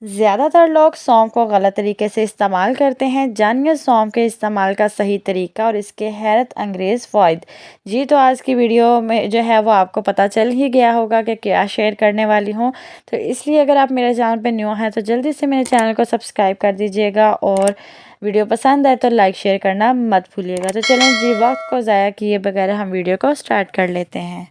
زیادہ تر لوگ سونف کو غلط طریقے سے استعمال کرتے ہیں۔ جانیے سونف کے استعمال کا صحیح طریقہ اور اس کے حیرت انگیز فوائد۔ جی تو آج کی ویڈیو میں جو ہے وہ آپ کو پتہ چل ہی گیا ہوگا کہ کیا شیئر کرنے والی ہوں، تو اس لیے اگر آپ میرے چینل پہ نیو ہیں تو جلدی سے میرے چینل کو سبسکرائب کر دیجیے گا، اور ویڈیو پسند آئے تو لائک شیئر کرنا مت بھولیے گا۔ تو چلیں جی وقت کو ضائع کیے بغیر ہم ویڈیو کو سٹارٹ کر لیتے ہیں۔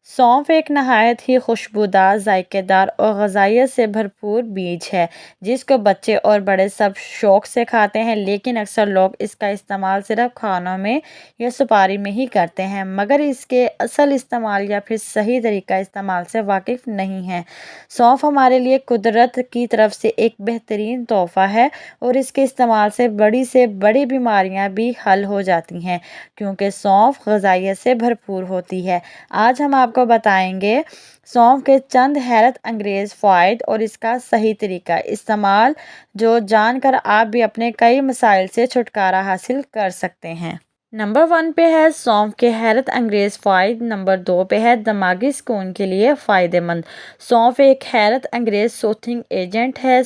سونف ایک نہایت ہی خوشبودار، ذائقے دار اور غذائیت سے بھرپور بیج ہے جس کو بچے اور بڑے سب شوق سے کھاتے ہیں، لیکن اکثر لوگ اس کا استعمال صرف کھانوں میں یا سپاری میں ہی کرتے ہیں، مگر اس کے اصل استعمال یا پھر صحیح طریقہ استعمال سے واقف نہیں ہیں۔ سونف ہمارے لیے قدرت کی طرف سے ایک بہترین تحفہ ہے، اور اس کے استعمال سے بڑی بیماریاں بھی حل ہو جاتی ہیں، کیونکہ سونف غذائیت سے بھرپور ہوتی ہے۔ آج ہم آپ کو بتائیں گے سونف کے چند حیرت انگیز فوائد اور اس کا صحیح طریقہ استعمال، جو جان کر آپ بھی اپنے کئی مسائل سے چھٹکارا حاصل کر سکتے ہیں۔ نمبر 1 پہ ہے سونف کے حیرت انگیز فوائد۔ نمبر 2 پہ ہے دماغی سکون کے لیے فائدہ مند۔ سونف ایک حیرت انگیز سوتھنگ ایجنٹ ہے۔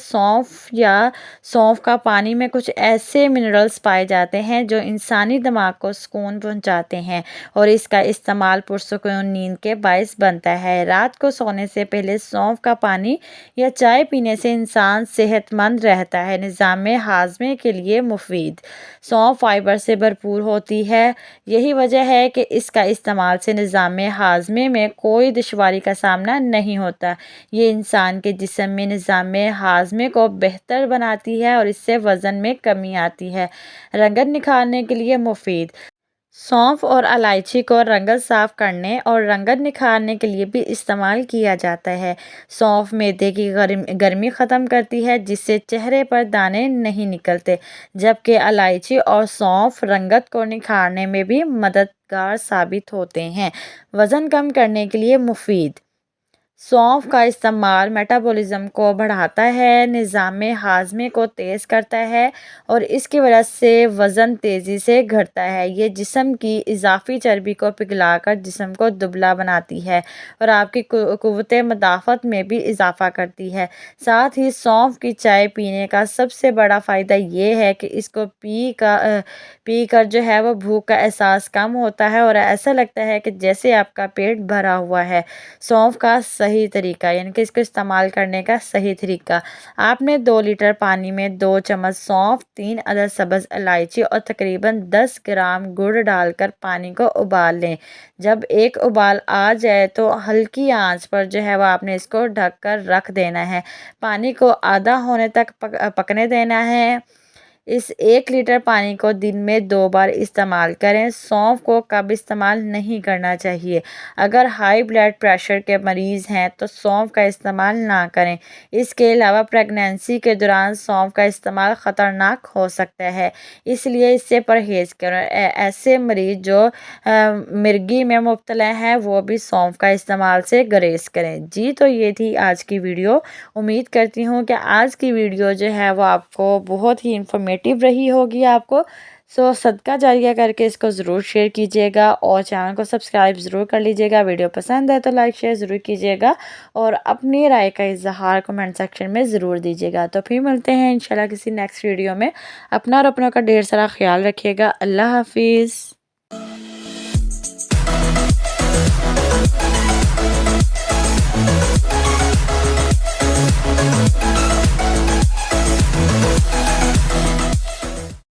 سونف کا پانی میں کچھ ایسے منرلز پائے جاتے ہیں جو انسانی دماغ کو سکون پہنچاتے ہیں، اور اس کا استعمال پرسکون نیند کے باعث بنتا ہے۔ رات کو سونے سے پہلے سونف کا پانی یا چائے پینے سے انسان صحت مند رہتا ہے۔ نظام ہاضمے کے لیے مفید۔ سونف فائبر سے بھرپور ہوتی ہے، یہی وجہ ہے کہ اس کا استعمال سے نظام ہاضمے میں کوئی دشواری کا سامنا نہیں ہوتا۔ یہ انسان کے جسم میں نظام ہاضمے کو بہتر بناتی ہے اور اس سے وزن میں کمی آتی ہے۔ رنگت نکھارنے کے لیے مفید۔ سونف اور الائچی کو رنگت صاف کرنے اور رنگت نکھارنے کے لیے بھی استعمال کیا جاتا ہے۔ سونف معدے کی گرمی ختم کرتی ہے جس سے چہرے پر دانے نہیں نکلتے، جبکہ الائچی اور سونف رنگت کو نکھارنے میں بھی مددگار ثابت ہوتے ہیں۔ وزن کم کرنے کے لیے مفید۔ سونف کا استعمال میٹابولزم کو بڑھاتا ہے، نظام ہاضمے کو تیز کرتا ہے، اور اس کی وجہ سے وزن تیزی سے گھٹتا ہے۔ یہ جسم کی اضافی چربی کو پگھلا کر جسم کو دبلا بناتی ہے اور آپ کی قوت مدافعت میں بھی اضافہ کرتی ہے۔ ساتھ ہی سونف کی چائے پینے کا سب سے بڑا فائدہ یہ ہے کہ اس کو پی کر جو ہے وہ بھوک کا احساس کم ہوتا ہے اور ایسا لگتا ہے کہ جیسے آپ کا پیٹ بھرا ہوا ہے۔ سونف کا صحیح طریقہ، یعنی کہ اس کو استعمال کرنے کا صحیح طریقہ: آپ نے 2 لیٹر پانی میں 2 چمچ سونف، 3 عدد سبز الائچی اور تقریباً 10 گرام گڑ ڈال کر پانی کو ابال لیں۔ جب ایک ابال آ جائے تو ہلکی آنچ پر جو ہے وہ آپ نے اس کو ڈھک کر رکھ دینا ہے۔ پانی کو آدھا ہونے تک پکنے دینا ہے۔ اس 1 لیٹر پانی کو دن میں 2 بار استعمال کریں۔ سونف کو کب استعمال نہیں کرنا چاہیے؟ اگر ہائی بلڈ پریشر کے مریض ہیں تو سونف کا استعمال نہ کریں۔ اس کے علاوہ پریگنینسی کے دوران سونف کا استعمال خطرناک ہو سکتا ہے، اس لیے اس سے پرہیز کریں۔ ایسے مریض جو مرگی میں مبتلا ہیں وہ بھی سونف کا استعمال سے گریز کریں۔ جی تو یہ تھی آج کی ویڈیو۔ امید کرتی ہوں کہ آج کی ویڈیو جو ہے وہ آپ کو بہت ہی انفارمیٹیو رہی ہوگی آپ کو۔ صدقہ جاریہ کر کے اس کو ضرور شیئر کیجیے گا اور چینل کو سبسکرائب ضرور کر لیجیے گا۔ ویڈیو پسند ہے تو لائک شیئر ضرور کیجیے گا اور اپنی رائے کا اظہار کمنٹ سیکشن میں ضرور دیجیے گا۔ تو پھر ملتے ہیں انشاءاللہ کسی نیکسٹ ویڈیو میں۔ اپنا اور اپنوں کا ڈھیر سارا خیال رکھیے گا۔ اللہ حافظ۔